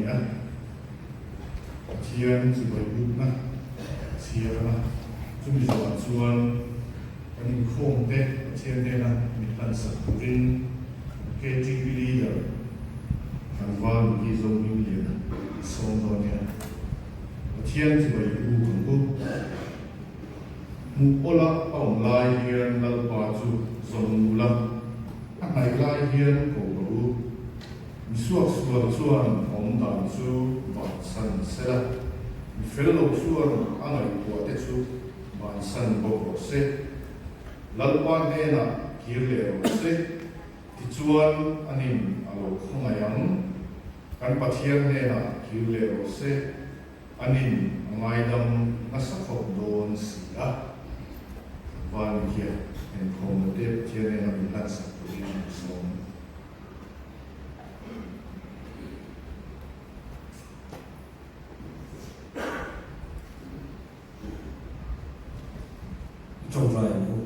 ya Pathian sebagai na siapa cumi cuan kan khom te Pathian te na mitan sakurin KTV leader kan wan ki zong ni le song do ne Pathian sebagai kan bu mu ola ong lai hian lal pa chu zong ula mai lai hian ko bu suak chuan om dan chu ban san sela fellow chuan angai ko te chu ban san bo se lalpan he na kirle se ti chuan anin alo khungayang kan Pathian he na kirle se anin ngai dam nasakhok don sia van hier en komode tiene na bilansa position so trong vài phút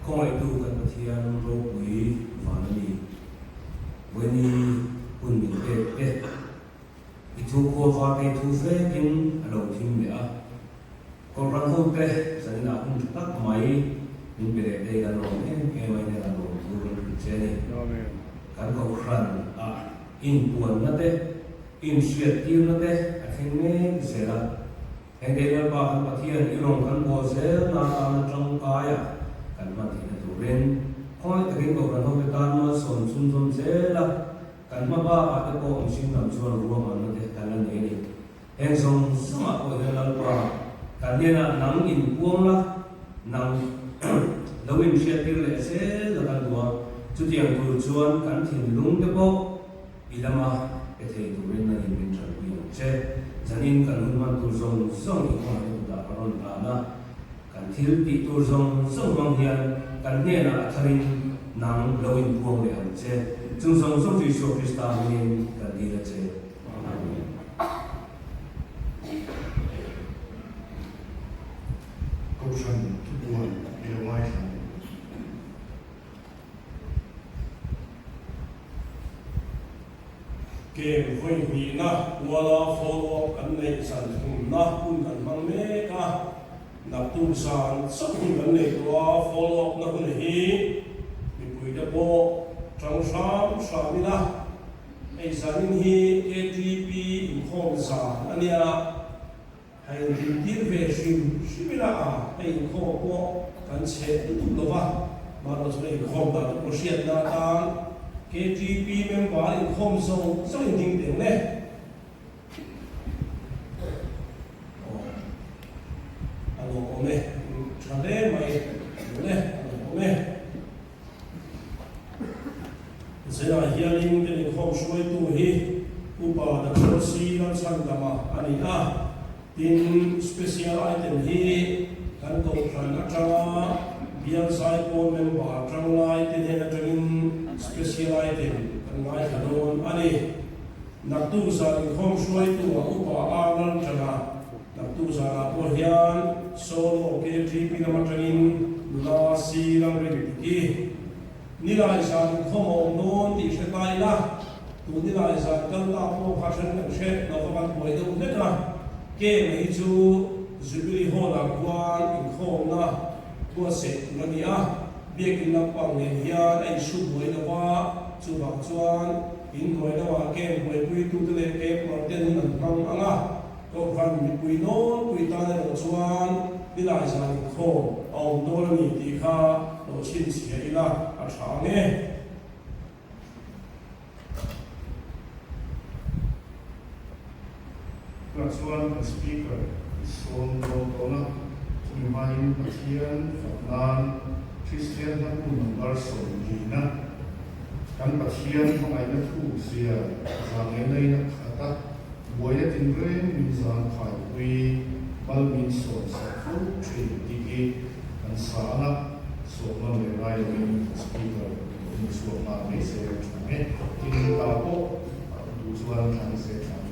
không ai tu kan Pathian ro pui vanani weni kun min te itu ko va te tu fe kin alo thim le a ko ran ho te san na kun tak mai min be te kan ro ne mai ne kan ro tu ro che ne kan ko ran a in puan na te in shiat ti na te a khin ne zela en de ba kan Pathian irong kan bo zel na ta trong kaya kan ma thi na tu ren khoi te kin ko ran ho te kan ma son sun son zela kan ma ba a te ko ong sing nam chuan ru ma na te kan na ne ni en song sama ko de la ba kan ne na nang in puang la nang lawin shiat ti le se la kan duwa chu tiang tu chuan kan thin lung te po ilama e thei tu ren na in min than pi che zanin kan man tu zong zong i ko da ron ta na kan thil ti tu zong zong mang hian kan ne na tharin nang lawin puang le an che chung zong zong ji so Krista ni kan di la che ko san tu buan ile mai san ke khoi hi na wala follow kan nei san thum na kun kan mang me ka na tu san sab hi kan nei wa follow na kun hi mi pui da bo trong sam sa mi na ei sanin hi KTP in khom sa ania hai din dir ve shim shimila a ei kho ko kan che tu lo wa ma ro sei khom da ko siat na ta KTP member in khom song song ding ding ne alo ome chale mai ne ome zera hialing de khom shoi tu hi upa da chosi lan sang dama ani a tin special item hi kan ko tran atanga bial sai ko member tang lai tin he na tangin special item kan ngai kadon ani naktu sa khom shoi tu upa alan chana naktu sa la po hian solo KTP na matangin la si lang ri ki nilai sa khom non ti shetai la tu nilai sa kal la po khashan na she na ko ban poi do ne ka ke mai chu zubiri ho la kwan in khom na ko se na ni a biakin na pang ne hian ai su boi na wa chu bang chuan in boi na wa ke boi pui tu te ke por ten nan pang anga ko van mi pui non pui ta ne chuan nilai sa khom au do ni ti kha lo chin chi ila a tha nge Chuan speaker son dona tumain Pathian Fatnan Christian na number son gina kan Pathian kung ay na tu siya zangin ay nakata buhay na tinren minsan kaiwi balmin son sa full trade digi kan sana so na meray yung speaker so na may siya chame tinita po dusuan kan siya chame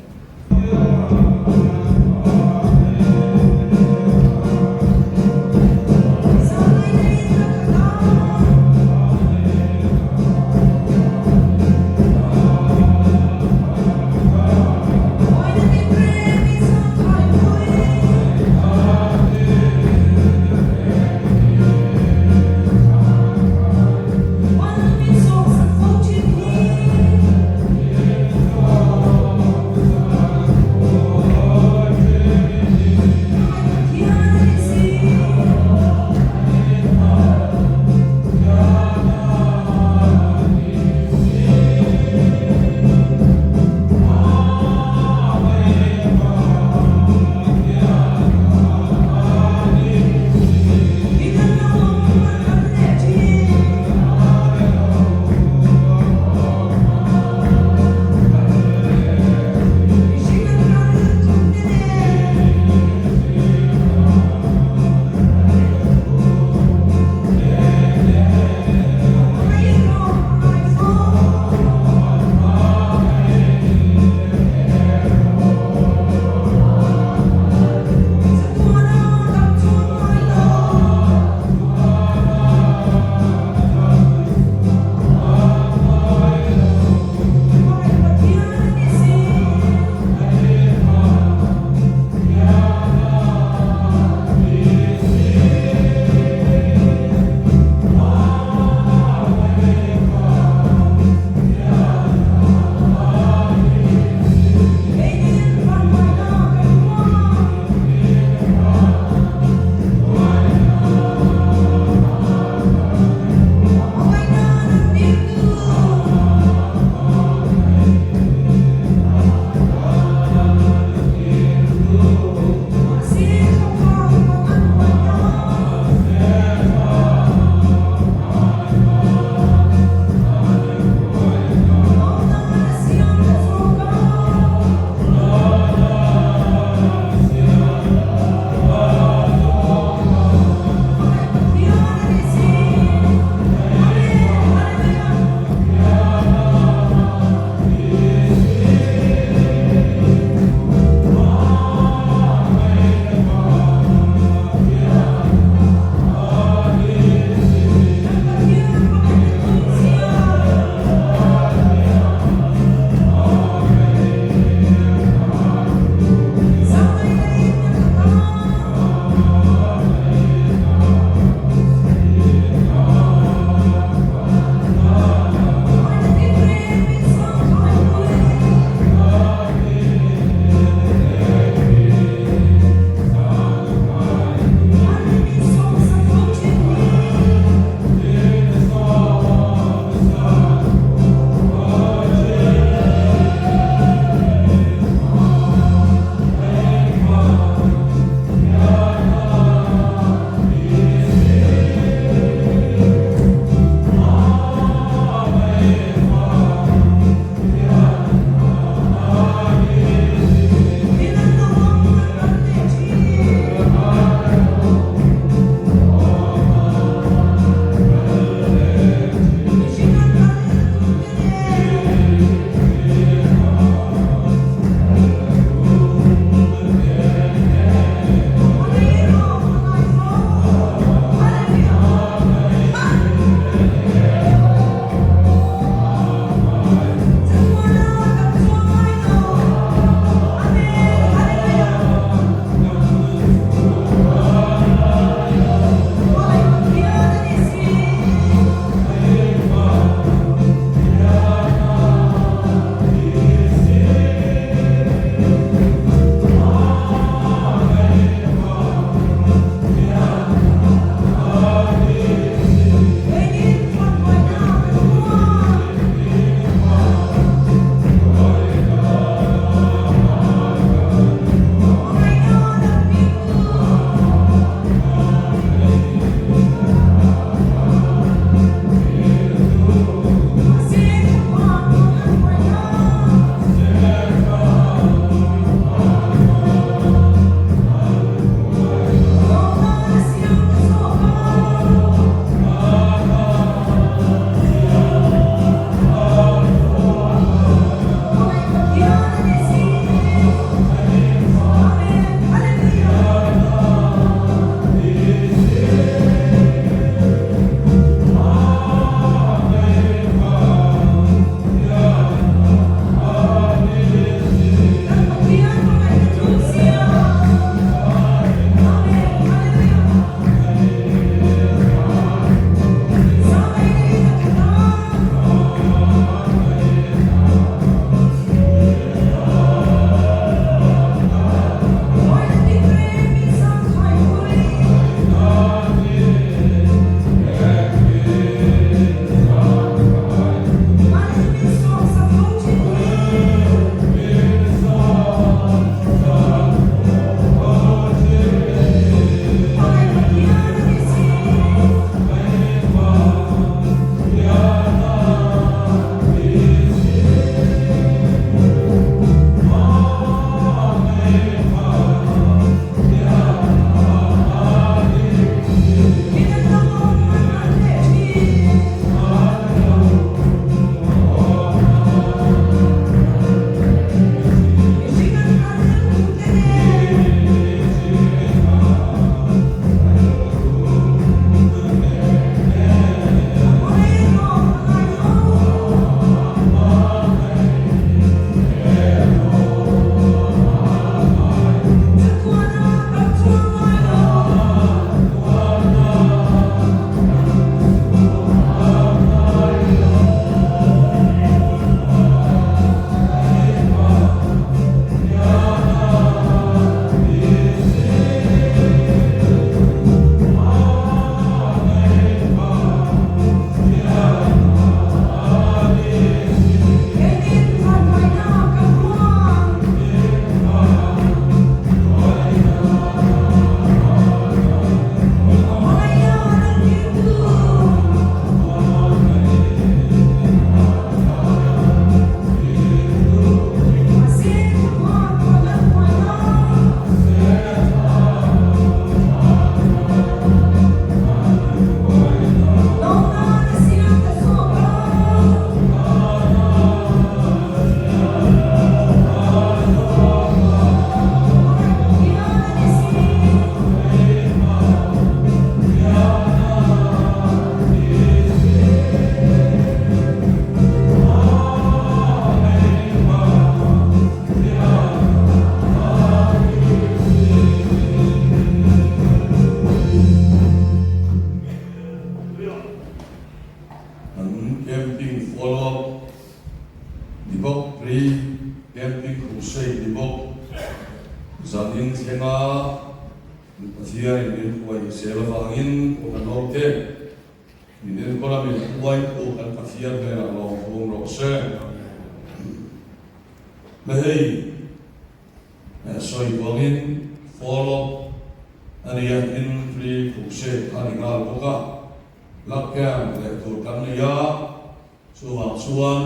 follow di bok pri camping crusade di bok zanin senga pasia ini kuai selafangin ukan hote ini kolam ini kuai ukan pasia dengan long bung rose mehei soi bangin follow ani in pri crusade kaningal boka lakam le tur kamnya suan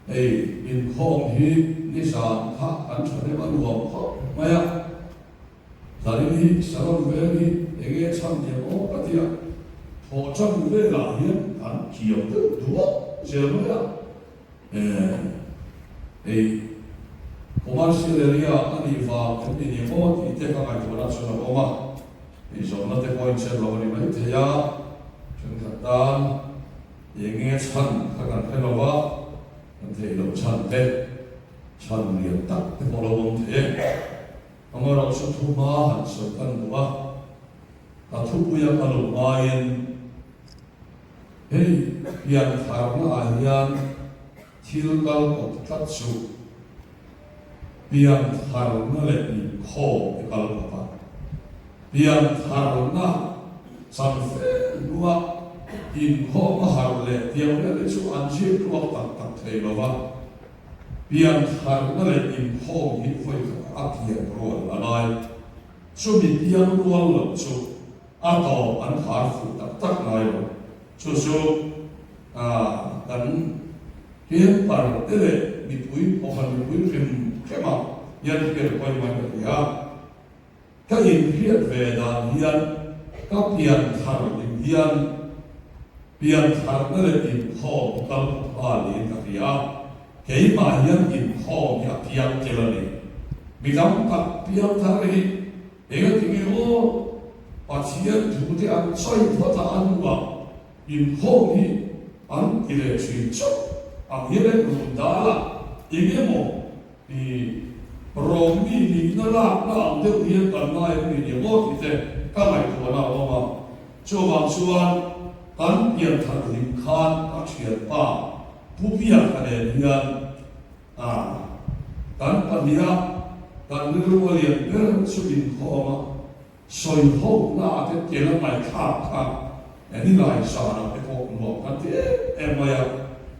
in khom hi ni sa tha an chane ma lu kho maya tari hi saron ve hi ege cham je o patia ho cham ve la hian an kiyo tu du je ma ya commercial ani va company mo ti te ka mai tu na so na o ma so na te point se lo ni mai te ya chen ka tan ege chan ka kan pe lo wa thế là chân liền tắc cái bộ lâu thế màเราsẽ thu ma hẳn sự thân của ta thu bây giờ ta lục mai hey hiện thảo là hiện thiếu cao một cách số hiện thảo nó lại bị khổ cái cao của bạn hiện thảo nó sản phế luôn in khổ mà hảo lệ tiêu nó lại số ăn chiếc luôn tắc thầy lo va biang thar na le in hong hi foi a thian ro la lai chu mi biang rual lo chu a to an thar fu tak lai lo chu dan kian par ele mi pui o han mi pui rim kema yan ke koi ma ya ka in hiat ve da hian ka biang thar in hian biang thar na le in hong tal a li ka ya cái mà hiện in hong ya biang ke la ni mi dam ta biang thar hi e ga ti o pa chian thu te an soi pho ta an wa in hong hi an ile chi chu ang ile ru da la i ge mo ni rom ni na la na ang de hi kan na ni ni mo ti te ka mai ko na o ma chu wang chuan kan biang thar lim khan a chian paผู้พิจารณาเรื่องการปฏิบัติการเรื่องเรียนเรื่องสุบินโคมาสอยห้องหน้าที่เกี่ยวกับข้าวอันนี้หลายสารไปพบบอกกันที่มาอย่าง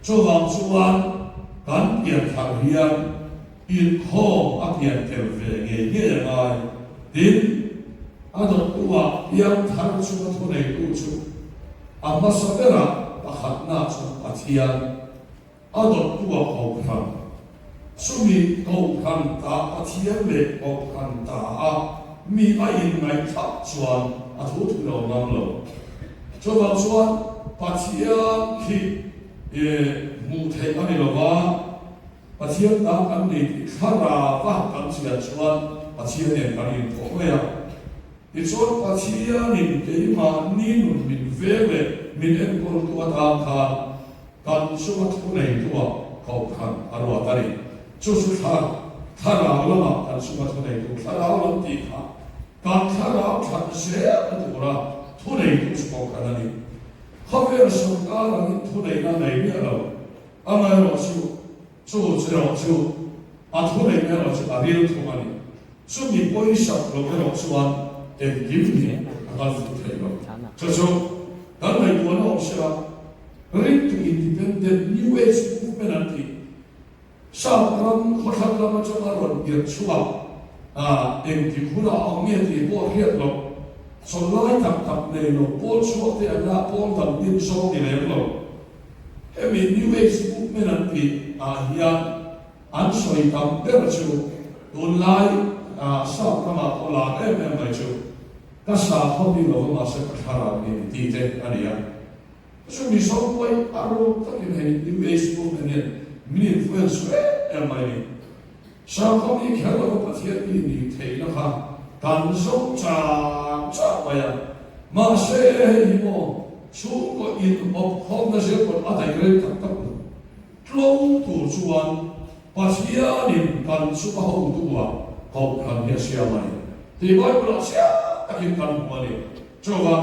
ช่วงส่วนการเปลี่ยนทางเรียนอินห้องเปลี่ยนเทลเวงเงี้ยยังไงดินตัวเปลี่ยนทางช่วงทุนในกู้ชูมาสักการะประหัตหน้าช่วงปัจจัยตัวเขาทำสุมีเขาทำตาปะเทียเล็กเขาทำตามีอะไรไม่ทับชวนทุกเรานำเราชวนชวนปะเทียที่มูเทกันนี่เราว่าปะเทียตากันนี่ข้าราว่ากันเสียชวนปะเทียเนี่ยกันนี่ถูกไหมอ่ะที่ชวนปะเทียนี่เกี่ยมานี่นุ่นมินเวเวมินเอ็นคนตัวตามทางการช่วยทุกในตัวเขาทำอารมณ์อะไรช่วยถ้าเราละมาการช่วยทุกในตัวถ้าเราละตีขาการถ้าเราทำเสียตัวละทุกในตัวช่วยกันนี่เขาเป็นสงการนี่ทุกในนั้นในเนี่ยเราอะไรเราช่วยเราช่วยทุกในเนี่ยเราช่วยอะไรทุกมันนี่ช่วยมีบริษัทเราเป็นเราช่วยเต็มที่นี่การฝึกให้เราช่วยการในตัวเราช่วยRing to independent New Age movement nanti. Sabram khotham lama chamaron ir chuwa. Eng ti khuna angmia ti bo riat lo. So lai tak nei lo bo chuwa te ana pon dam din so ni le lo. Emi New Age movement nanti hian an soi tam ber chu. Don lai sabram ola mai chu. Ka sa hobi lo ma se khara ni ti te ania. So mi so boy aro takin he New Age movement mi influence mai sa ko mi khalo ko pathian ni thei na kha kan so cha ba ya ma se hi mo chu ko in of hom na se ko atai re tak tak tlong tu chuan pathian in kan su ba ho tu wa ko kan ya sia mai ti bai ko sia takin kan mo ni chuan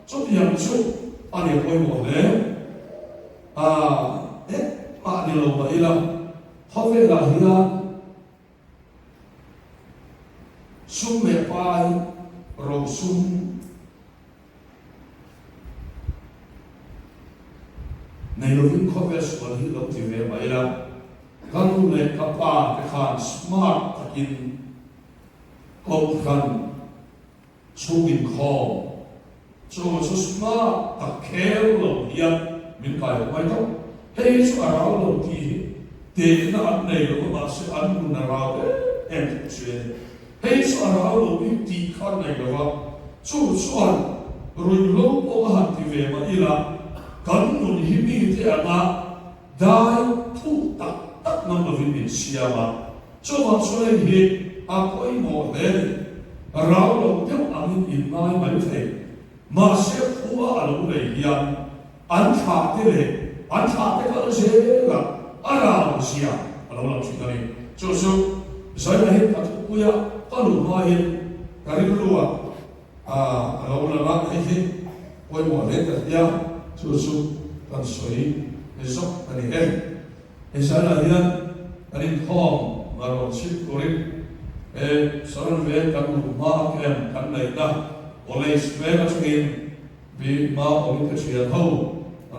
chu yang chu 아니 보이고 네 mà đi lâu vậy là họ về là hiền sum mẹ pai rồi sum này lo vinh khó về số hi lâu thì về vậy là các lu này các pa cái khan smart takin câu khan sum in khó so smart tak khéo lo hiền mình cái vậy đâu hay số áo lo thì để nó ăn này lo mà sẽ ăn luôn là rau đấy em tự chuyện hay số áo lo bị tí khan này lo vào số ăn rồi lâu có hạt thì về mà đi là kan nun himi te ama dai thu tak tak nam lo vin siama cho ma so le hi a koi mo le rau lo te amin in mai mai the ma se khua a lo le hian an tha te ka se la ara sia a lo la chi ni cho so sai la hi ka ku ya ka lu ma hi ka ri lu a lo la ma hi koi mo le ta ya su kan soi esok ani esala hian ani khom maron chip korin saran ve kan ma kem kan nei da olei sve ka chungin bi ma omi ka chia ho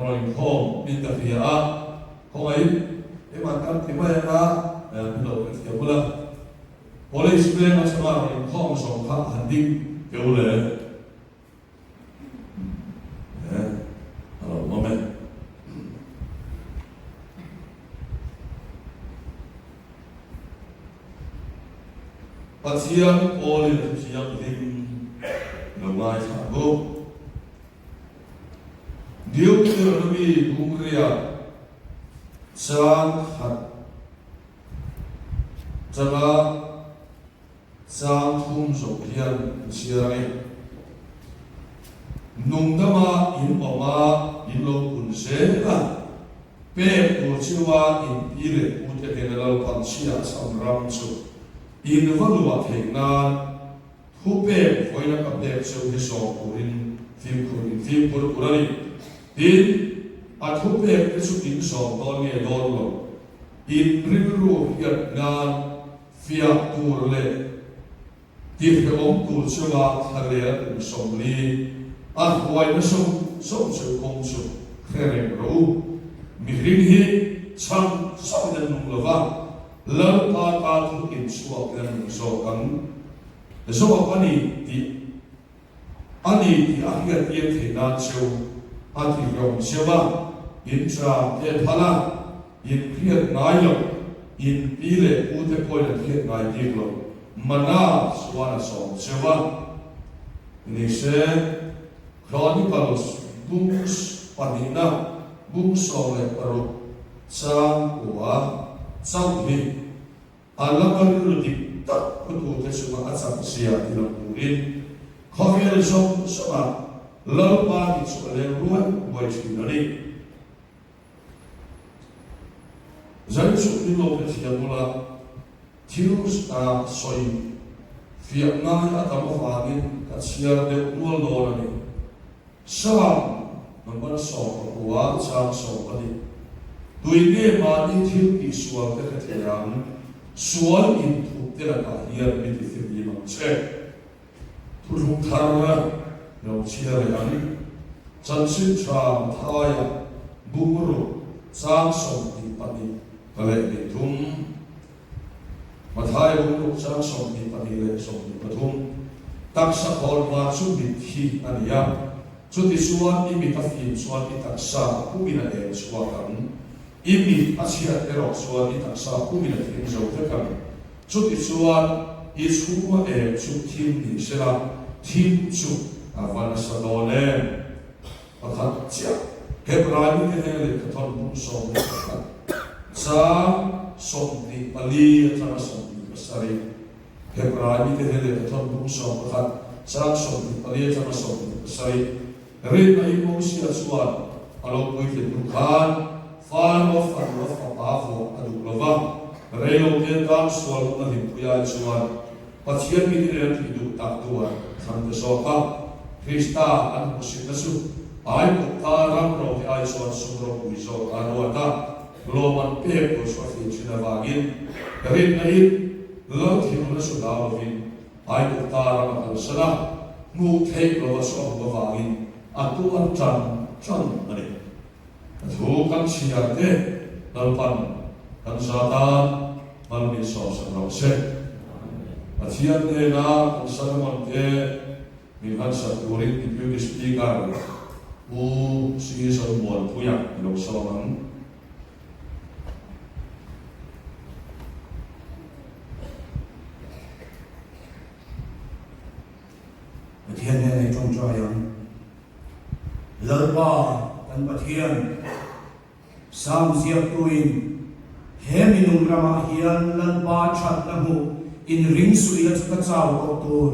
roi khom min ta fia a khoi ma kan ti mai na lo ka tia bula olei sve ka chama roi khom so kha handing ke ule moment. Pasiang oleh siang tim lemai sabu. Dia kira lebih bungria sang hat, jaga sang thum sokian siarai. Nung dama in oma in lo kun se la pe ko chiwa in pire ute ke la pan sia sam ram chu in valuwa thengna thu pe foina ka pe chu hi so kurin film kurani in a thu pe ke chu in so don nge don lo in riru hiat ngan fia tur le ti ke om tur chuwa thale ku som li an huai na sông chu kong chu khereng ro mi ring hi chang so den nung lova lam ta thu in suak den so kan so ani ti a hiat ye the na chu a ti rong sewa in tra ye phala in kriat nai lo in pile u te poi na kriat nai ti lo mana swana so sewa ni se Chronicles books panina books ole paru sang wa sang hi alaman rudik tak kutu te suma asam sia ila purin khofel som sama lalpa di sole ruan boy chinani zai su ilo pe siamula tirus a soi fiamna atama fagin katsiar de ulol dorani Sam number so wa chang so ani tuine mani thil ki sual te khatheram sual in thu te la ka hiar mi ti thi ma che thulung thara no chia le ani chan sin cham thaya bumuru chang so ti pani kale ni thum mathai bumuru chang so ti pani le so ti pathum tak sa khol ma chu bi thi ania Chuti suan imi tafin suan itaksa kumina e suakan imi asia erok suan itaksa kumina tin jautekan chuti suan isuma e chutim ni sela tim chu avana sadole akhat chia hebrani ke hele kathon bum som sa som ni pali atana som ni pasari hebrani ke hele kathon bum som akhat sa som ni pali atana som ni pasari Rin na imo siya suwan, alo po itin nukhan, fan of apafo, aduklava. Relo kentan suwan na himpuyan suwan. Patsiyan minirin hidup taktuan, santa soka, Krista, ang musinasu, ai ko ta ram ro ti ai so sum ro ui so ro ta lo man pe ko so fi china wagin rin na it lo thi na so da lo vin ai ko ta ram al sala mu thei lo so ba wagin atu an chan ani thu kan sia te dal pan kan satan mal mi so sa ro se Atian te na kan salman te min han sa turin ti pu ki speaker u si so mon puya lo so man Atian ne nei trong cho yang lalpa kan pathian sam siap tuin heminum rama hian lalpa chat na mu in ring suya ka chaw ko tur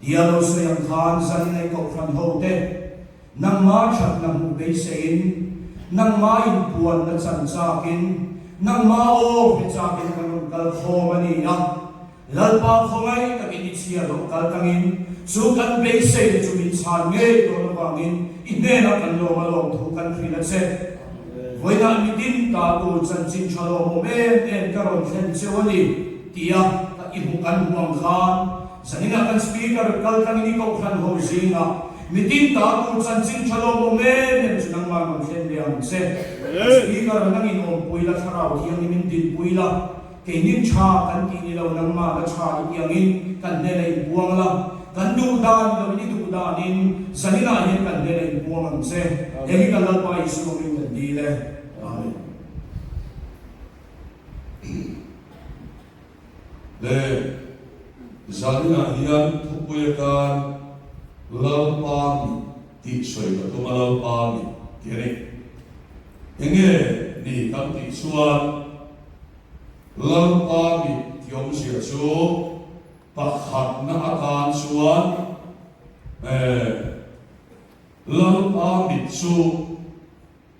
dialo sayang khan san nei ko phan ho te nang ma chat na mu be sein nang ma in puan na chan chakin nang ma o pe chakin kan kal khomani ya lalpa khomai ka in chia lo kal tangin chu kan be sei chu min chan nge to lo wangin inne na kan lo ma lo thu kan thri na se voina mi din ta tu chan chin chalo mo me en karon khen chewani tia ka ibu kan huang khan sanina kan speaker kal tangin ko khan ho zinga mi din ta tu chan chin chalo mo me en chunang ma man khen liam se speaker nang in om puila tharau hiang min din puila ke nin cha kan ti ni lo nang ma ka cha yang in kan ne nei buang la kan du dan lo ni du danin sanina yen kan ne nei buang ang se emi kan la pa isu min kan di le amen le zalina hian thupuya kan lalpan ti soi ka tu lalpan ti re enge ni kan ti suan lalpan ti om sia chu pakhat na akan suan lalpan chu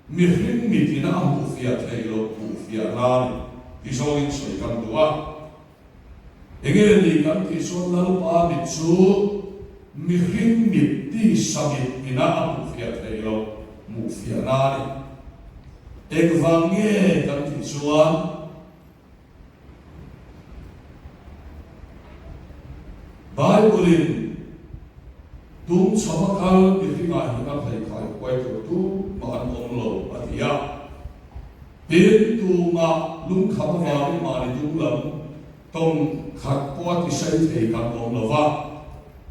mi hring mi ti na amu fia thelo pu fia ran ti so in soi kan tua enge ni kan ti so lalpan chu mi hring mi ti samit ina amu fia thelo mu fia ran ek vange kan ti suan Bible tung sabakal dihinga hina thai khai kwai tu ma an om lo atia tin tu ma lung kham wa ma ni tu lam tong khat po ti sai thei kan om lo wa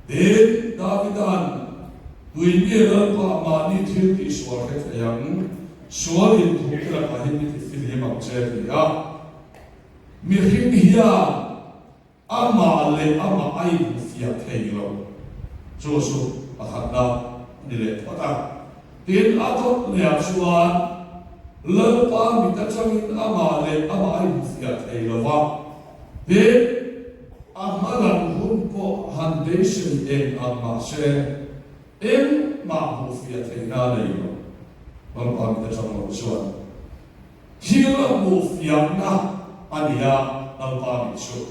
tin davidan tuin ye la pa ma ni thil ti swar he thayang swar in thu kra ka hin ti fil he ma che ya mi hin hiya ama le ama ai fia thelo so akhadna ni le pata tin atot le achua le pa mi ta changin ama le ama ai fia thelo wa de amalan hun po foundation en ama se en ma hu fia thena le yo on pa mi ta changin suan hila mu fia na ania al pa mi su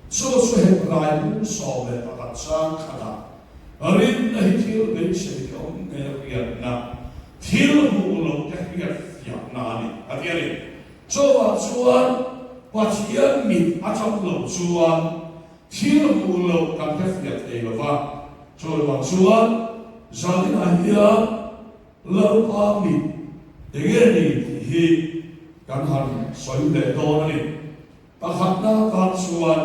so he rai mu so le ta chang khana arin nahi thil be se ko ne ria na thil mu lo ka ria fia na ni atiari so wa chuan pachian mi a cham lo chuan thil mu lo ka fia te lo wa so wa chuan zalin a hia lo pa mi ege ni hi kan han soi le do ni ta khatna ka chuan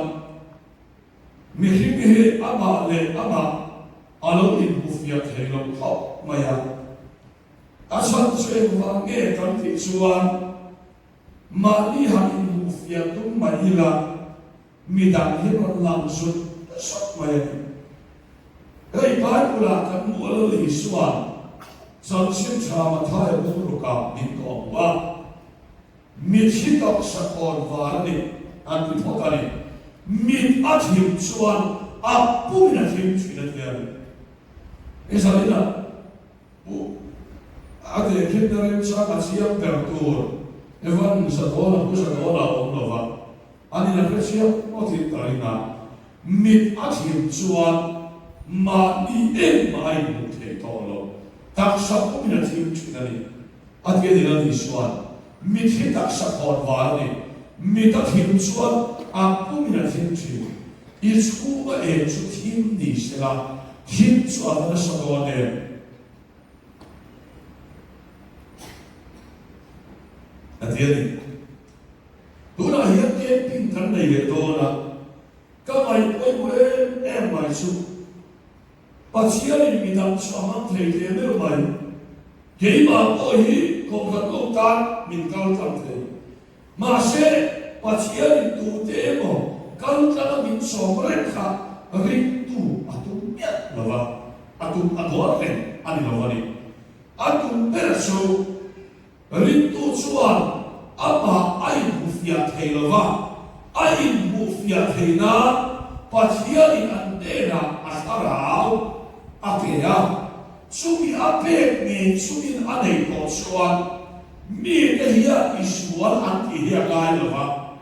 mi hi ama le ama alo in bufia thelo khop maya asan se wa nge kan ti chuan mali han in bufia tum mahila midang hi ron lam sut sot maya ei pai pula kan mu lo li suan san sim cha ma thai bu ru ka min ko wa mi thi tok sa kon wa ni an ti thokani min athim chuan a puna thim china tian esalina bu ade kendare cha ka siam per tur evan sa dola ku sa dola onova ani na presia oti tarina min athim chuan ma ni en mai mu the tolo taksa ko minatim chinani at kaya ni suan mithi taksa kon wani mitathim suan aku minatim chin isku ba chu thim ni sela thim suan na sadone at kaya Duna hiat ke pintar nei le dona kamai oi oi em mai su pachiari mi dam sama thei le me mai ke ma ko hi ko ka ko ta min kal tam the ma se pachiari tu te mo kal ta min so re kha ri tu atu ya lava atu agore ani lava ni atu perso ri tu suan apa ai bufia thelova ai bufia thena pathiani andena asarau apea sumi ape me sumi anei ko suan mi ke hia isuan anti hia kai lova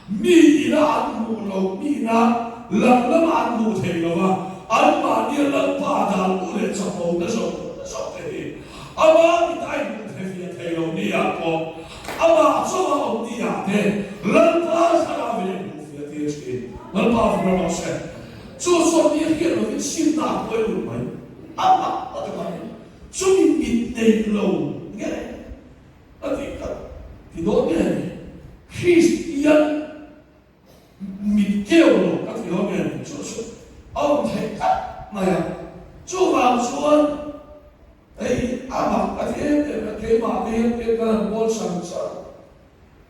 mi ina anu lo mi na lam anu thelova alma ni lam pa da ule chapo na so te ama mi tai bu thia thelo ni apo ama soba omnia te lalpa saravele bufia tiesti lalpa vrama se so ni ke no sinna ko lu mai ama ataka sumi mitei lo ngere atika ti do ne Christian mitkeolo ati do ne so au te maya so va suan ei ama ati ke ma ke kan bol sansa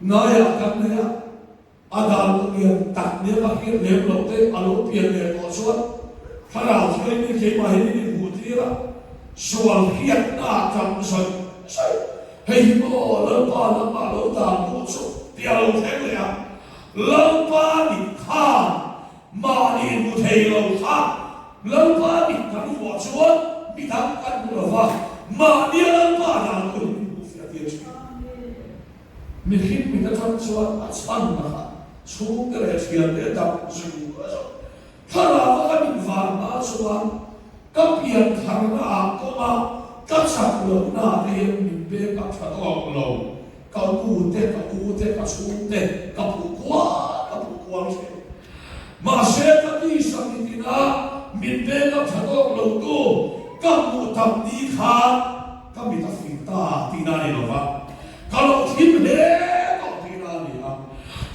naya kan ya adal dia tak dia pakai lem te alo pian le ko suan khara sai ni ke ma ni butira sual hiat na tam sai hei mo la pa lo ta bu so dia lo te ya la pa ni kha ma ni bu thei lo kha la pa ni kan wo suan mi tam kan lo va ma dia la pa na ko bu fia dia mi hit mi ta tan suan aspan na su kere fian de ta su khara va mi va ma suan kapian karna ko ma ka chak lo na de mi be ka tha do lo ka ku te ka su te ka pu kwa se ma se ta ni sa ni tina mi be ka tha do lo tu ka mu tam ni kha ka mi ta fi ta tina ni lo va ka lo thim le ka tina ni ha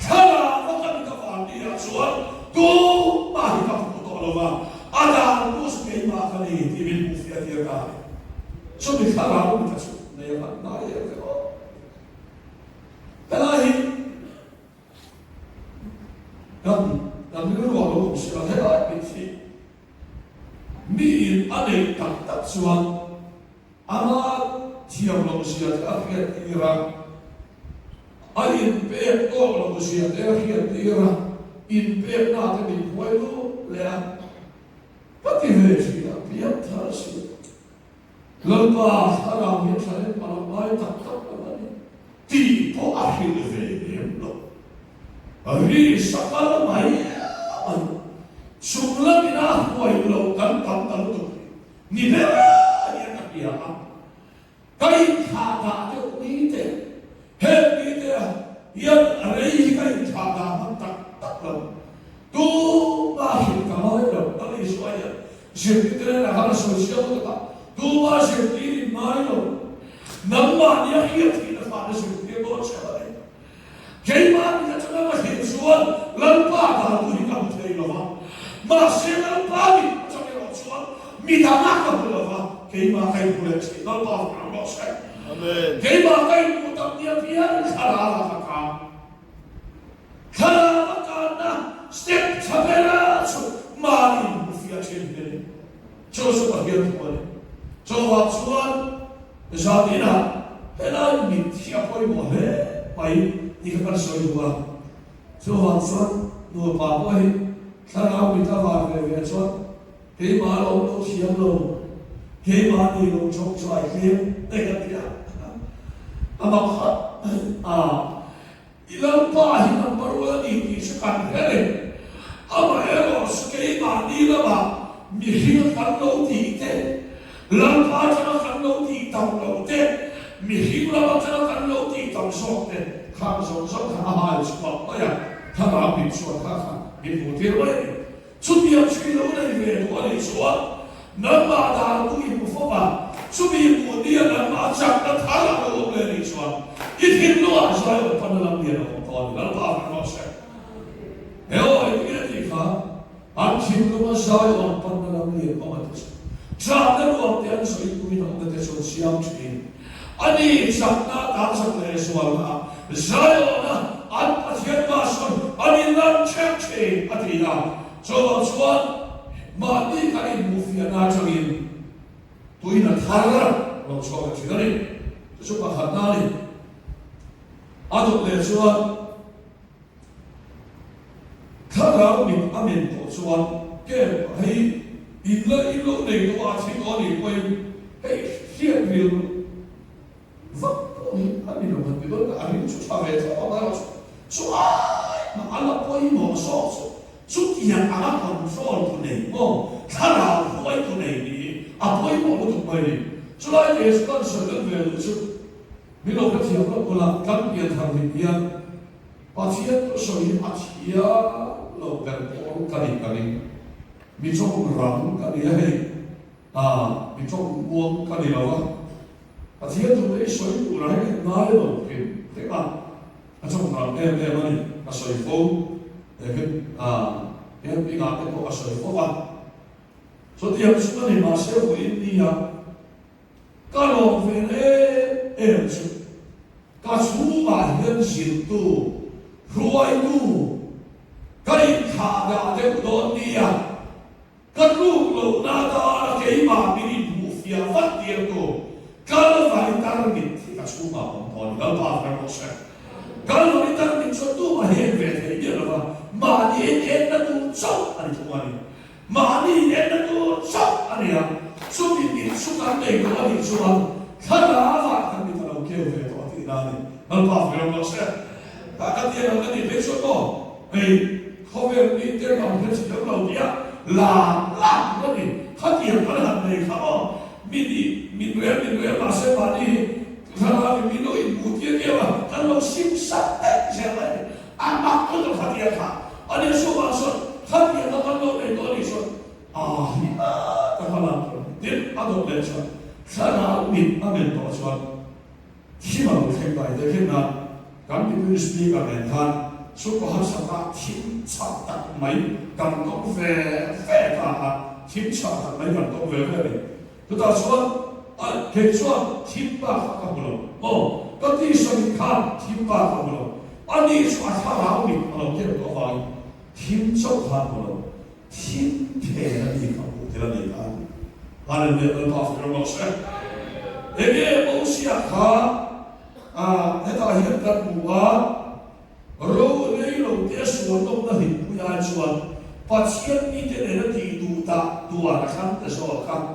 khara va ka mi ka va ni ya suan tu ma hi ka pu to lo va ada luz que iba a venir y me puse a tierra. Yo me estaba un cacho, me llaman nadie, pero ahí, dan dulu waktu sudah hebat ini, min ada tak suan, amal tiap lalu siat akhir Iran, ayin pek kok lalu siat akhir Iran, in pek nanti di pulau leah. Pati veci la pianta si lalpa sarà mi sale malamai tak tipo akhir vedi lo ari sakala mai sumla mina koi lo kan tu ni bera ya kapia kai khata to ni te he ni te ya rei kai khata tak lo tu bahir kamai lo ali soya Sirtire na hala sosial ta tu ba sirtire mai lo namma ni akhir ti na fa sirtire bo chale kei ma ni ta na ma he suan lalpa ta tu ni ka mutei lo ma se lalpa ni ta ke lo suan mi ta ma ka lo va kei ma kai pule ti lalpa na lo sai amen kei ma kai mu ta ni pia khara ka na step chapela mari bufia chende choso pahiat pole chowa suan zadina hela mit sia poi mo he pai ni ka so dua chowa suan no pa poi thara mi ta va ve chuan ke ma lo siam lo ke ma ni lo chok chai ke te ka tia ama kha ilang pa hi number 1 ni sekan hele ama eros ke ma ni la ba mi hiat kan lo ti te lần ba cho nó khăn lâu thì tàu lâu thế mi hiểu là ba cho nó khăn lâu thì tàu sốt thế khăn sốt sốt khăn hai sốt đó ya khăn nào bị sốt khăn bị phụ tiền vậy chút tiền truy lâu này về của này sốt nâng ba đào cũng im phô ba chút tiền phụ tiền nâng ba chẳng nó thả ra lâu lên này sốt ít hiện luôn à sao ở phần làm tiền ở còn lần ba phải nói sẽ hiểu rồi cái gì cả anh chịu luôn mà sao ở phần làm tiền có mà Sa na ruang tiyan sa ituin ang natasyon siyang chinin. Ani sak na tasang na eswal na. Zayo na at patyan mason. Ani lang check at ina. So suwan, mati ka rin mufya na changin. Tuwi na tara. Walang suwan ka chinarin. So pakat na rin. Ato na suwan. Karaw ni amin po suwan. Kaya ay ilo này nó chỉ có thì quên cái hiện việc vấp anh đi đâu mà cái đó là anh đi chụp về cho ông ấy chụp mà anh là quên một số chụp tiền anh còn số tụi này không khá là quên tụi này đi quên một tụi này đi cho lại thì con sợ cái về chụp bây giờ cái chuyện đó là căn biệt thằng thì bien và chuyện đó sở hữu chia lâu gần bốn cái này mi trong rắm cái gì hay mi trong buông cái gì đâu á thì tụi đấy soi tụi này nói đâu thế mà trong rắm em này soi phố em bị ngã cái bộ soi phố à số tiền số này mà sẽ của India cái lòng về em số cái số mà hiện diện tu ruồi tu cái thà đã để đón đi cái lúc lâu na ta cái mà bị bù phia phát tiền cô cái phải tăng mình thì cái số mà không còn cái bao phải có sẽ cái phải tăng mình số tu mà hiện về thế như là mà đi hiện nó tu sâu anh chú anh mà đi hiện nó tu sâu anh à số mình số cái này của anh số anh cái nào phải tăng mình phải kêu về đó thì là nó bao phải có sẽ cái tiền nó cái gì số đó vì không biết đi tiền nào cái gì đó lâu đi làm cái gì phát hiện cái làm này không mình về mà sẽ mà đi ra mình nói một tiếng kia mà hắn nói sim sát đấy xem này anh mặc cái đó phát hiện cả anh ấy số mà số phát hiện nó hắn nói này nói số cái làm đến anh nói lên số sau đó mình đó số khi mà mình thấy bài đấy khi nào cảm thấy cái speaker này than số có hàng sản phẩm thiên sản đặc mấy cầm công về cả thiên sản đặc mấy cầm công về này chúng ta说给说天把看不了个地上看天把看不了你说他哪里这个话天就看不了天天的地方不得你看俺们的老师老师那个东西那大现在不rồi lấy đầu tiên xuống đông nó hình bùi ai xuống và chiên như thế này nó thì đủ là khăn để so khăn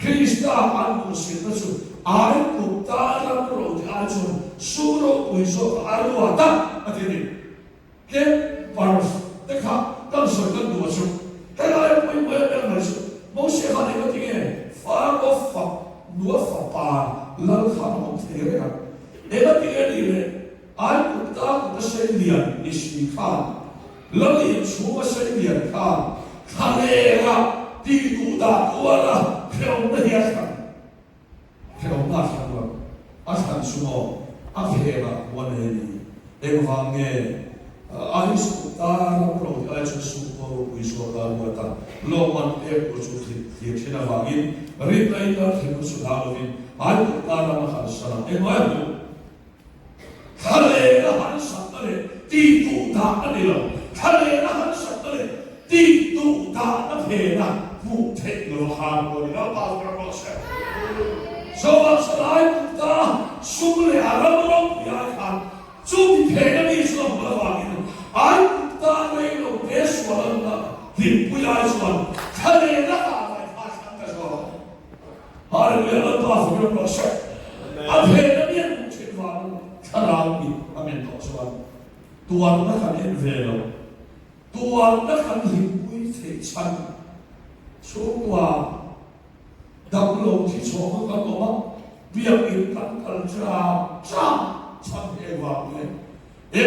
Krista ăn một xin nó xuống ai cũng ta làm rồi thì ai xuống số rồi bùi số ai luôn ta thế này cái vào cái khác đang soi cái đồ xuống cái này bùi bùi đang nói xuống mỗi sự hành này nó thì nghe phá có phật núa phật bà lăng khăn không thể đấy để nó thì cái gì này ai cũng ta sẽ liền đi suy khăn lỡ liền chúa sẽ liền khăn khăn này là đi đủ đã qua là theo nó hiện khăn theo nó khăn rồi khăn xuống phê là quan hệ đi em vang nghe ai cũng ta nó rồi ai sẽ xuống vào quý số ta mua ta lo man em của chú thì thế nào vang in rít đây ta thì có sự thảo luận ai cũng ta làm khăn sana em nói Kale na han sakale ti tu ta na ni lo kale na han sakale ti tu ta na phe na mu the lo ha ko ni na ba ko se so ba sai ta sum le ara lo ya kha chu bi phe na ni so ba ba ni ai ta nei lo de so na ni pu ya so kale na ta mai pa san ta so hallelujah ba ko se a phe na ni mu che ba Karami amen to so tuan na kan en velo tuan na kan hingui the chan so wa ดับลงที่โชว์กันบอกว่าเบียร์อินกันกันจ้าฉันเอวาเลย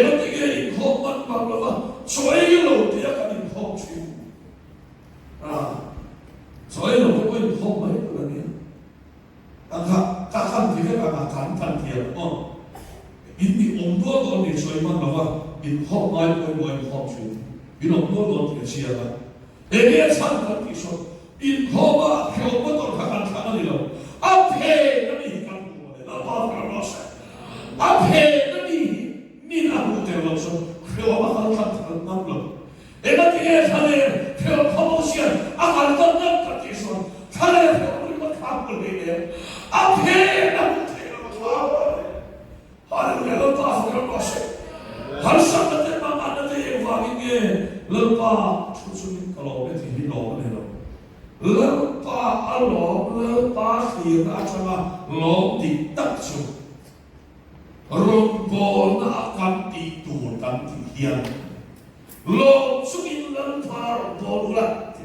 มันที่อินโคมันบอกว่าช่วยเราเดียกันอินโคชิวช่วยเราก็อินโคไม่ตัวนี้ถ้าที่ให้การทันเทียมอินมีองค์ตัวตนนี้ช่วยมันบอกว่าอินโคไม่อินโคชิวอินองค์ตัวตนที่เชียร์กันฉันกันที่สุดอินโคมาเขียวมาตัวขันขันนี่เราเพนั่นนี่กันตัวเลยเราพอกันเราใช่เพนั่นนี่น่าพูดถึงเราสุดเขียวมาขันขันนั่นเรานั่นที่ฉันเนี่ยเขียวขโมยเสียกันตั้งนั่นกันที่สุดฉันเนี่ยเขียวมันทำกันเลยเพนั่นพูดถึงเราสุดฮาเลลูยาเราพอกันเราใช่ฮัลสันนั่นที่มันนั่นที่ว่าอย่างเงี้ยเราพอชุดเราไม่ที่เราเนี่ยเราlepas Allah lepas dia cuma lom ditak su rombol akan tidur dan tihian lom sungin lepas rombol ulat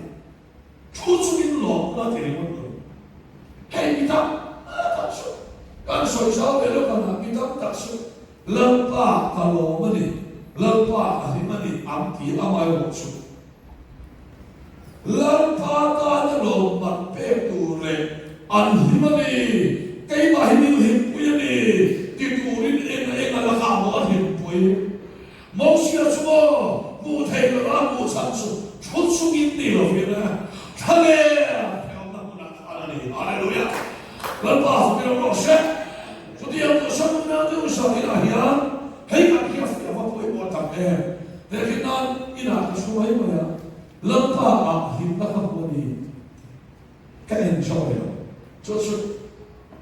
sungin lom ulat ini pun hei kita tak su kan soal belok kan kita tak su lepas kalau mana lepas hari mana amti amai waktu Lampatan lompat peture anhimani kay mahimin puyani titurin ena lakamo anhimpuy mausia sumo mutay laramu sansu chutsugin nilo fina kage peona muna kanani haleluya lampas pinogroshe sudiyang kusang na usang inahiyan hey kakiyas kaya mapuy mo takde dekinan inakasumay mo ya lepas kita kembali ke enjoy, justru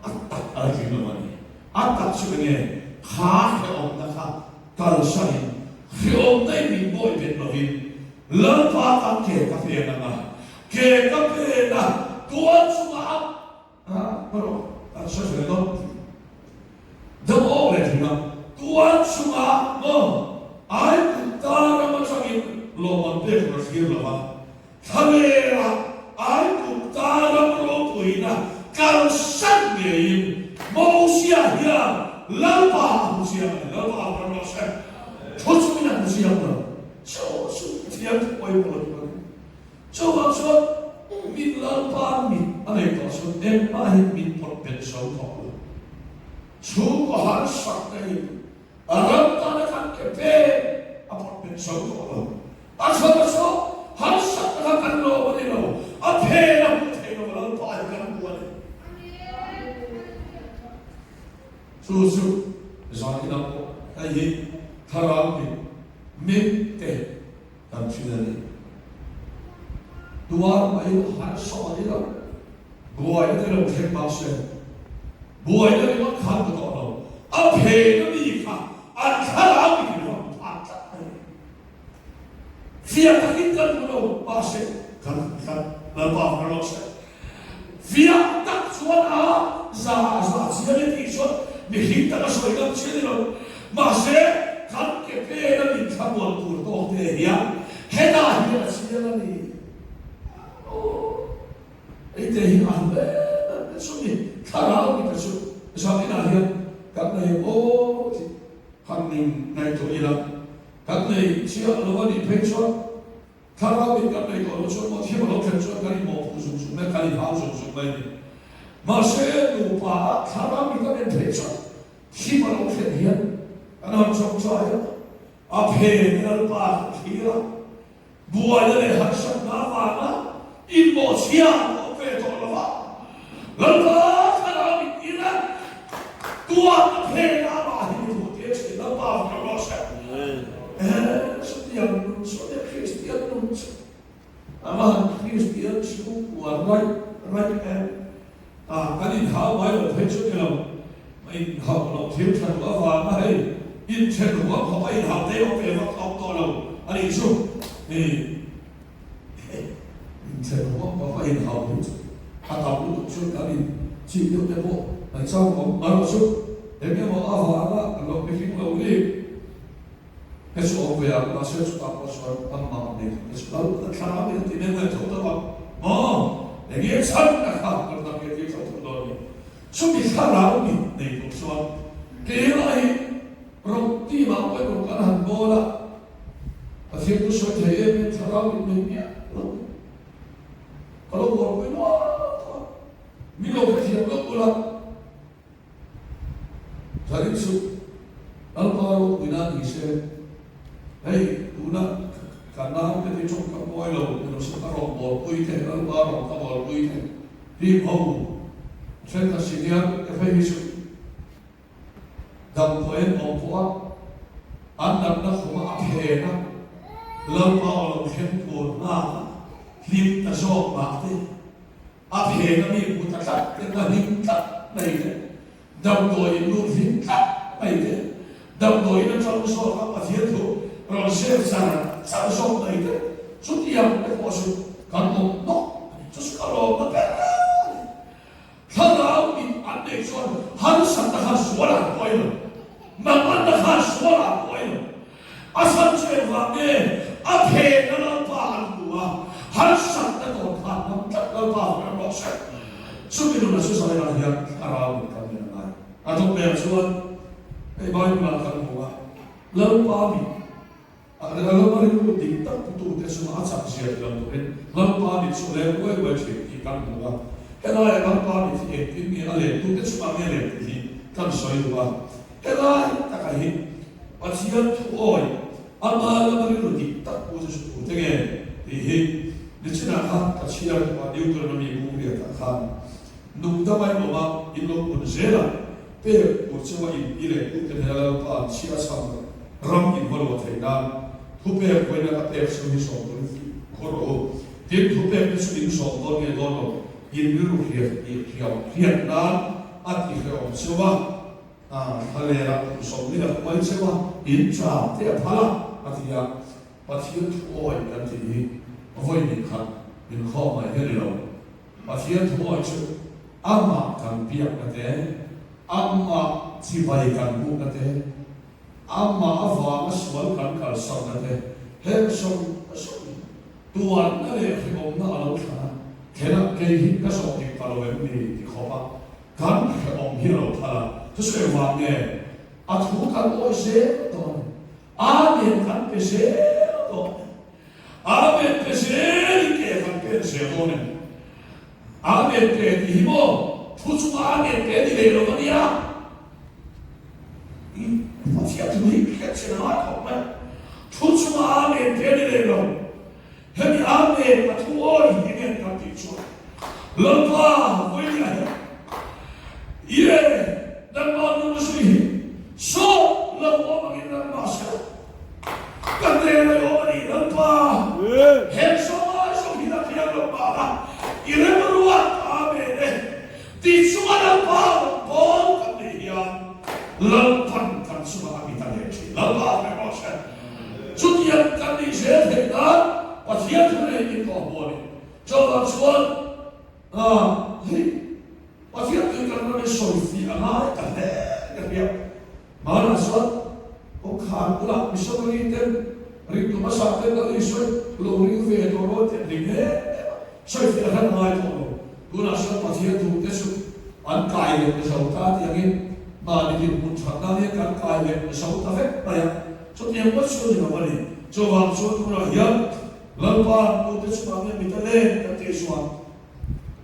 atak lagi namanya, atak sebenarnya khah om nak kalau saya om ni boy bet lovin, lepas ke kafe na tuan semua, bro, saya sudah dah orang ni tuan semua, ay kita nama saya loman pek berfikir lama, kamera, aku taram lopui na kalsan dia manusia dia, lalpa manusia berdosa, cocoknya manusia ber, cocok tiap poin poin, coba min lalpa min, aneh tu empahit min potpet saudara, coba harus sakit, Arab tanah kepe, apa potpet saudara. Asal harus akan lo berilau, apa yang kita lakukan pada bulan. Susu, misalnya kita kaji terapi, minta dan sudah. Dua mahu harus soalnya, buaya itu orang terpaksa, buaya itu orang kan betul. Apa yang kita antara kita Via takitan mo pase kan lepas berlosa. Via tak suara za siapa tisu mihita na soilam sila mase kan kepena di kabuan turto dia heda dia sila ni. Itu hilang sumi karau kita su sabi na dia kan na hanin na itu ilang Katne siya lawan di pension, kalau kita katne kalau cuma dia mahu pension kali mau pusing, mereka kali harus pusing lagi. Masih lupa kalau kita di pension, dia mahu pension, anak cuma saya, apa yang lupa dia, buaya le harus nama, ilmu siapa apa itu lupa kalau kita tua apa nama itu dia lupa kalau saya. Setiap Kristian nunjuk, aman Kristian suku warna kan, kali hal main pension kalau main hal kalau pension apa main pension apa main hal dia apa yang kau tahu, ani itu ni pension apa main hal itu, atau itu kali cium dia mau, macam orang itu, dia mau apa kalau bikin kalau ni. Kesu yang masih suka pasal tamam ni. Kesu kalau terkena ni tidak boleh tahu tak. Lagi sangat nak kerja sumi sarau ni nei ko so ke lai rong ti ma ko ko kan han bola asia tu so thei sarau ni ni kalau ko ko no mi lo ke thiam lo bola sari su al paro ina ni se hey una karena kita cuma kamu elo terus sekarang bol kuite al paro kabol kuite di bau saya kasih dia efektif dan poin opua anak nak rumah akhirnya lalu kalau hempur lim tasok bakti akhirnya ni buta kat kita lim kat naik dan doi lu lim kat naik dan doi nak cakap soal apa dia tu kalau saya sana cakap soal naik setiap ekosistem kalau no terus kalau betul kalau ini ada soal harus ada suara poin mana ada suara poin asal saya faham akhirnya nampak dua harus ada tuhan nampak nampak nampak sebelum susah lagi yang arah kami nak atau persoalan baik melakukan semua lalu kami ada lalu itu tidak betul semua asal saya dalam tuhan lalu kami sudah buat ikan semua Kaya ang pamit ini alin tu semua melek ini kan soal dua. Kaya takahin pasian tuoi amal berilu di tak posisi tu dengan ini di sana kan pasian tuoi Deuteronomy buku takkan nunggu mai mama ilo pun zera per posisi ini tu kenal apa siapa sama ram ini baru terima tu per kau nak per sini soal koro dia tu per sini soal ni dono in biru hiat na at ihom sewa halera so ni da kwai sewa in cha te phala atia pathian thoi kan ti avoi ni khan in kho mai hello pathian thoi chu amma kan piak na te amma chibai kan bu na te amma awa maswal kan kal sa na te he so tuan na le hom na alo thana kena kehi kasok di kalau ini di kota kan om hero pala terus lewatnya aku kan ose to amen kan pese to amen pese ke kan pese to ne amen ke di mo tuju amen ke di le lo dia ini masih ada lagi kecil nak kau tuju amen ke di le lo Hemi amen patuoi ini kan tisu. Lepas boleh ada. Ia dan mahu muslim. So lepas bagi dan masa. Kadang lepas ini lepas. Hem semua so kita tidak lepas. Ia beruat amen. Tisu lepas bol kemudian lepas kan semua kita lihat. Lepas masa. Setiap kali saya dengar Pasian tu ni kau boleh. Coba cuan, pasian tu kan mana solfi, anak tak ada, dia mana cuan, kau kan pula bisa berikan, rindu masak dan isu, lori vegetoro terlihat, solfi akan naik tu. Tu nasihat pasian tu kesu, angkai yang kesautan yang ini, mana dia muncul, nanti kan kai yang kesautan, banyak. So dia buat suatu apa ni? Coba suatu orang Lepas itu sebabnya kita leh kata Islam,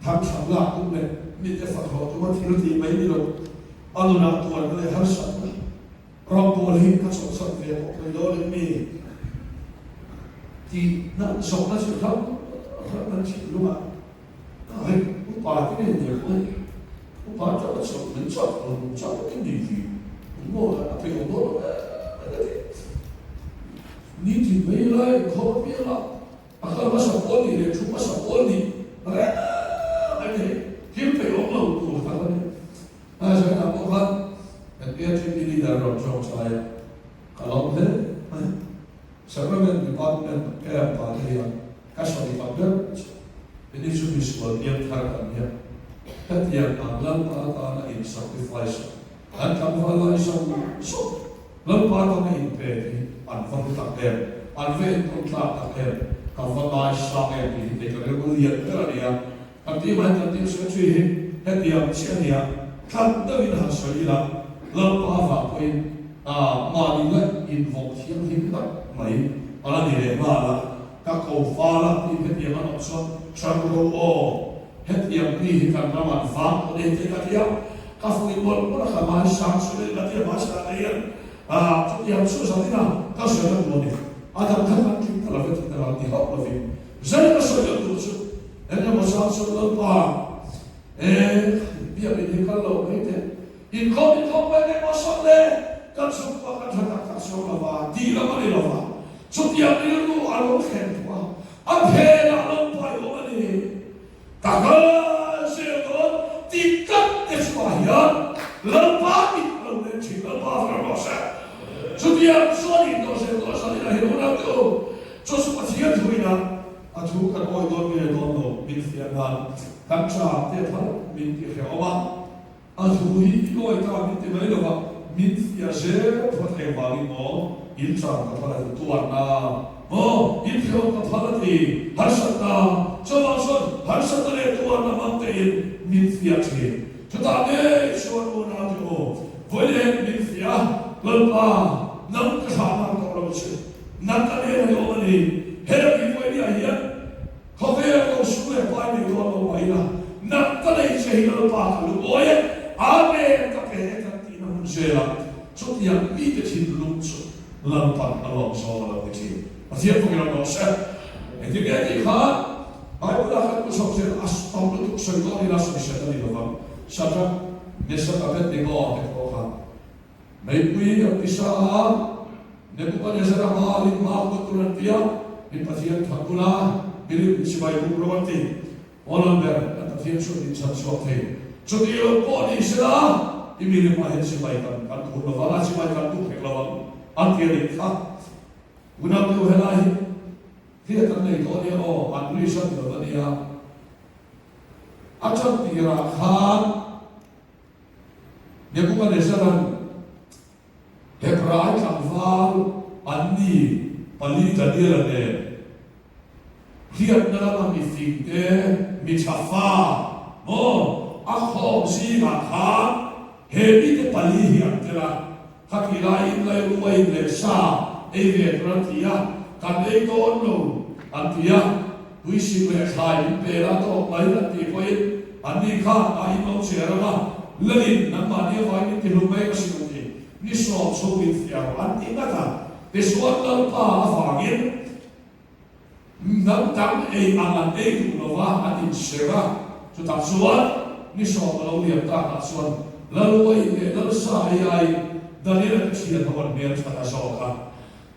tak salah tu leh, kita fakir tu mati roti main dulu, alu nak tuan leh harus ada, orang boleh kasih satu dia boleh ni, di nak soal sudah, orang nanti lupa, upah ini dia pun, upah tu so mencap ini, umur apa yang umur, ni di mana kau biar Akal masa poli dia cuma masa poli, ada hidup yang Allah tu kata ni. Saya nak buat, dia jadi dalam jom saya. Kalau dia, sebenarnya department apa dia, kasih department, ini sudah sebuah dia terangkan dia. Dia agam pada ini sacrifice. Dan kamu Allah Islam so, lepas kamu ini pergi, anfang tak dia, anfang tak dia. Kalau bahas Islam ini, kita kalau lihat dia, nanti mana nanti sudah cuci, dia siapa dia, kan da in ha soi la lo pa va point ma ni la in vok thiam hin da mai ala ni le ma la ka ko fa la ti pe ti ma no so chang ro o het yam ni hi kan ra ma va o de te ka dia ka fu i bol ko ka ma sang su le la ti ma sa le yan tu yam su sa dina ka so la mo ni adam kan kan ki ka la vet ka la ti ho la vi zai ka so ya tu su en mo sa so la pa bia be ni ka lo ke te in ko pe ne mo so le kan so pa ka tha ka so la va di la ma ni la va so ti ya ni lu a lo khen wa a phe la lo pa yo ma ni ta ka se do ti ka te so ya la pa ni lo ne chi la pa fra mo sa so ti ya so ni do se do so ni la he na do so so pa ti ya tu ina a tu ka ko do ni do no min sia na kan cha te tha min ki he o ma a tu hi ko ta min te mai lo ba min sia je po te ba ni mo in cha ka phala tu na mo in pheo ka phala ti har sat na cho ma so har sat le tu na ma te min sia che cho ta ne so no na tu voi le min sia lo pa nam ka sa na ko lo che na ka le yo ni he ki voi ni a ya ko ve ko su le pa ni lo lo mai na na ka le che lo pa ka lu oye a me ka pe ka ti na mun se la cho ti ya mi te chi lu chu lam pan along so la ti chi a ti ko na no se e ti ke ti kha ai ula kha ko so se as tom lu tu se ko ni la so se ta ni lo va sa ta ne sa ta te ko te ko kha mai pui ya pisa ne ko ne sa ma li ma ko tu na tia ni pa ti ta ku la bili si bai ku ro ti olam ber ta ti so ni sa so te so ti lo ko ni sa imili ma he si bai kan ku lo va si bai kan tu ke lo va an ti ni kha una tu he lai fi ta nei to ni o an ri sa ti lo ni ya a chan ti ra kha ne ku ka ne sa ran he pra kan val an ni pali ta dia la ne hiat na la mi fing te mi chafa mo a kho si ma kha he mi te pali hiat te la ka ki la in la ru wai le sa e ve tra ti ya kan le ko no an ti ya wi si me khai pe la to mai la ti ko in an ni kha a in lo che ra ma le in na ma ni vai ni ti lu mai ka si ti ni so so wi ya an ti na ka te so la pa fa ngin nam tam e alan e tu lo va atin sera tu ta suan ni so lo li ta ta suan la lo e la sa ai dalila chi da hon me ta so ka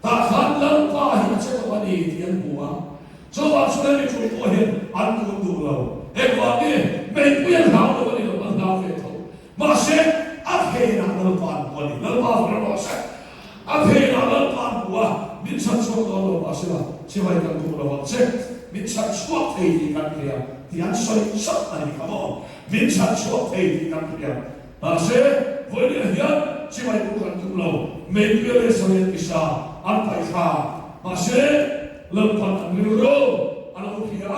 ta khan la pa hi che ko ni tian bua so va su le chu ko he an ku du lo e ko ni me pu ya ha lo ni lo na fe to ma se a phe na lo pa ko ni lo pa fra lo sa a phe na lo pa bua min san so lo pa se la che vai kan tu lo se min san so te ni kan kria ti an so so ani ka mo min san so te ni kan kria a se voi ni ya che vai kan tu lo me pu le so ye ti sa an pai kha ma se lo pa ni ro an lo kria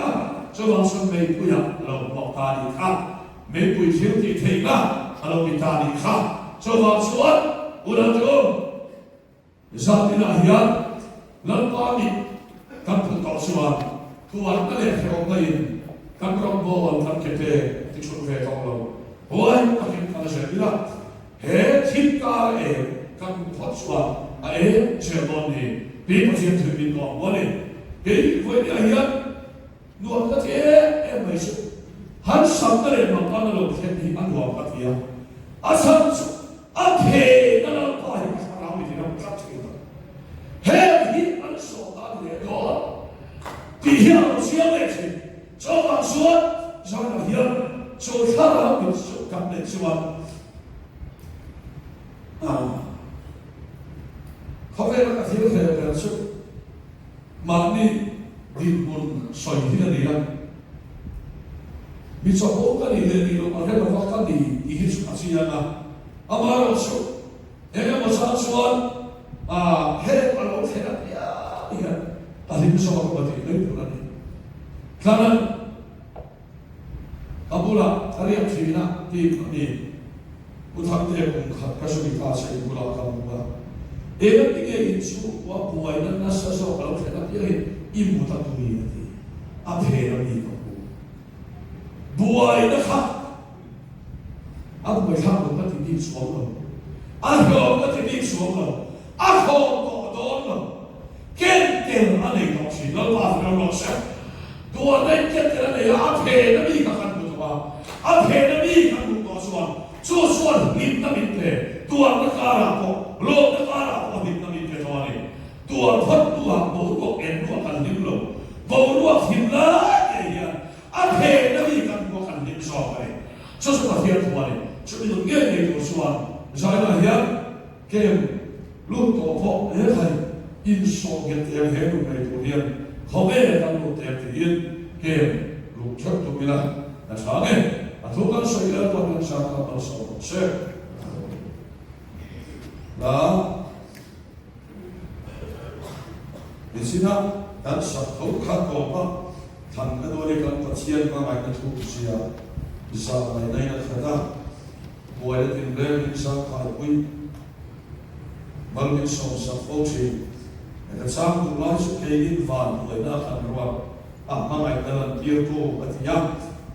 so va so me pu ya lo mo ta ni kha me pu thiu ti thei na an lo mi ta ni kha so va so u la jo sa ti na ya lan pa ni kan tu to suwa tu an na le fe o mai kan ro bo kan ke te ti chu ve to lo oi ka kin ka se ila he thip ka e kan thot suwa a e che bon ni bi pa sim tu bin ko bo ni ke ko ni a ya nu ka te e mai su han sam ta le ma ka na lo ke ni an wa ka ti ya a sam a phe na lo pa hi ka ra mi ni na ka ti he hi an so ta le do ti hiao xiao le chi so va suo so na hiao so ta ra mi so ka le suwaเขาเรียกว่าที่เราเรียกกันสุดมันนี่ดินบนสอยที่นั่นเองมีชาวโบกันนี่เลยนี่เราเรียกว่ากันนี่อีกสุดอาเซียนนะอามาเราสุดเอ็งมาสานส่วนเฮ้เราเห็นอะไรอีกแต่ที่มีชาวโบกันนี่เลยพูดอะไรครั้งนั้นอาบุลาทารียมชีวิตนะที่นี่ suami kasih gula kamu. Dia tinggal itu, wah buai dan nasa so kalau saya dia ibu tak tuh ini, apa yang ini kamu? Buai dah kah? Aku berhak untuk tinggi suami, aku untuk tinggi suami, aku kodoh, kental aneh kau sih, lalu apa yang saya? Dua orang kental aneh, apa yang ini kan butuh apa yang ini kan butuh suami, suami minta minta, dua negara kok. Belum negara kau minta minta tuan dua baru kan dulu baru himla ya apa nabi kan kau kan di soal sesuatu yang tuan cuma itu itu soal misalnya ya kem lu topo kan insya Allah yang itu yang kau kan lu tertiin kem lu cek tu bila nasanya atau kan saya tuan yang sangat bersoal Nah, di sini dan satu kata tan kedua kan pasien mana itu usia bisa mainai kata boleh tinggal bisa kalkui malu bisa satu ada satu masuk kain van boleh nak keluar mana dalam dia tu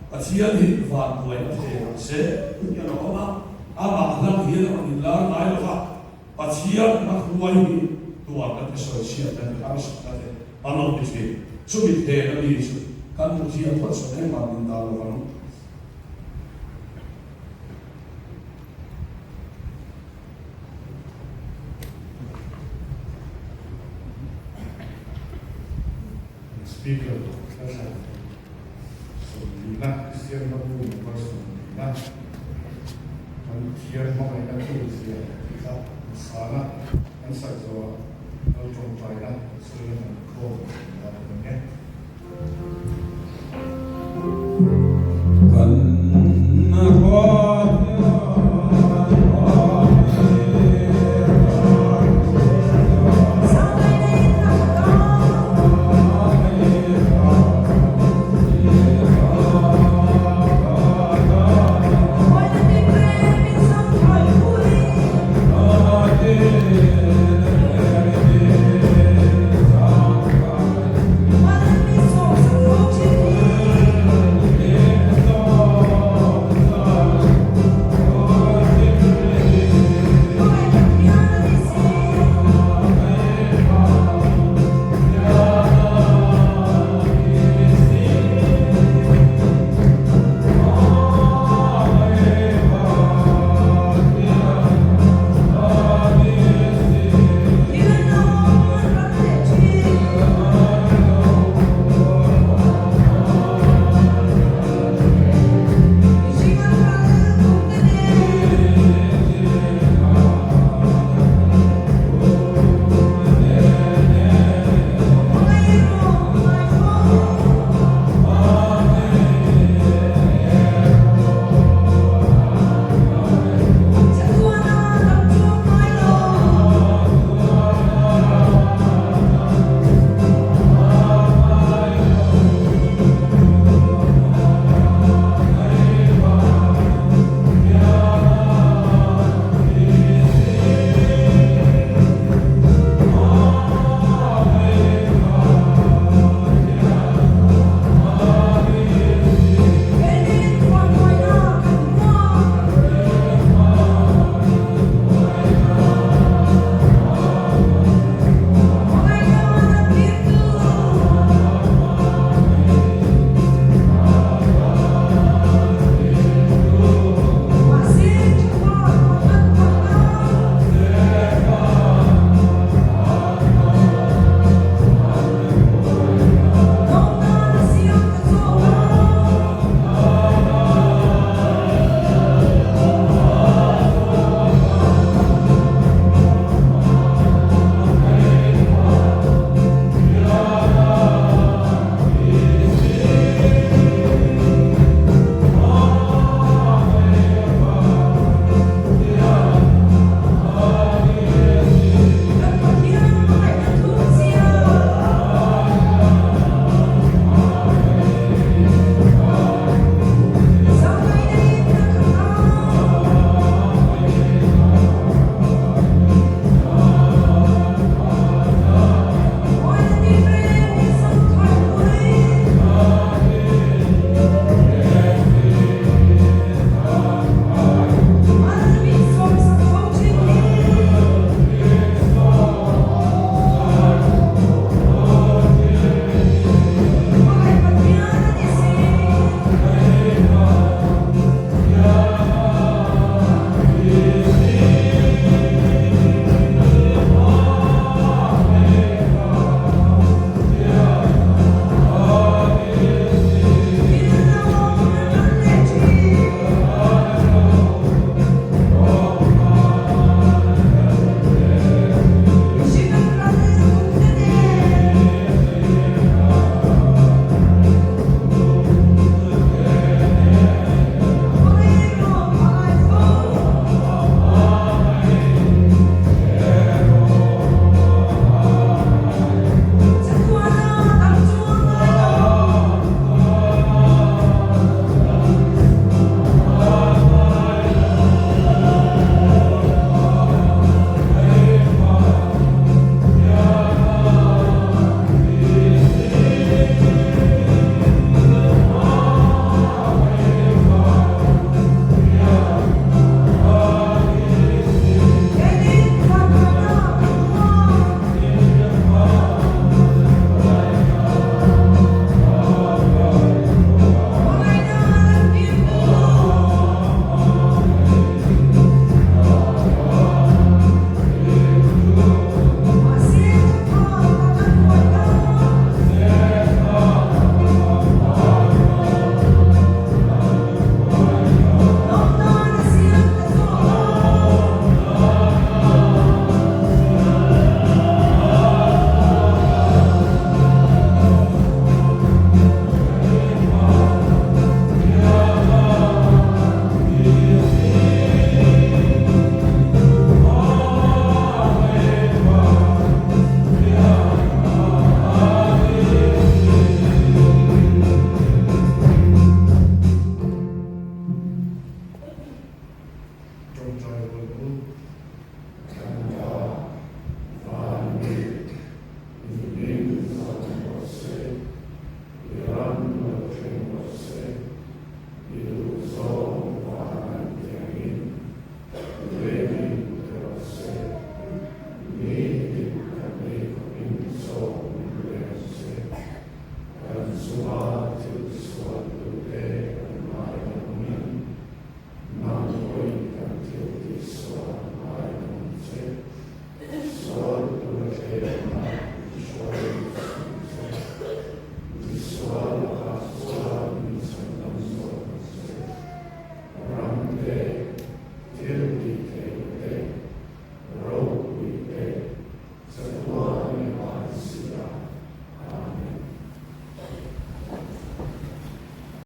pasien ini van boleh nak se ya orang alam dia orang hilang air Pasien nak buat ini tuan kan sesuai dan harus ada amal itu. Subit he nabi itu kan usia tuan sudah makin tahu kan. Speaker, saya. So, nak siapa pun berson, nak. Kan siapa mau yang tu siapa.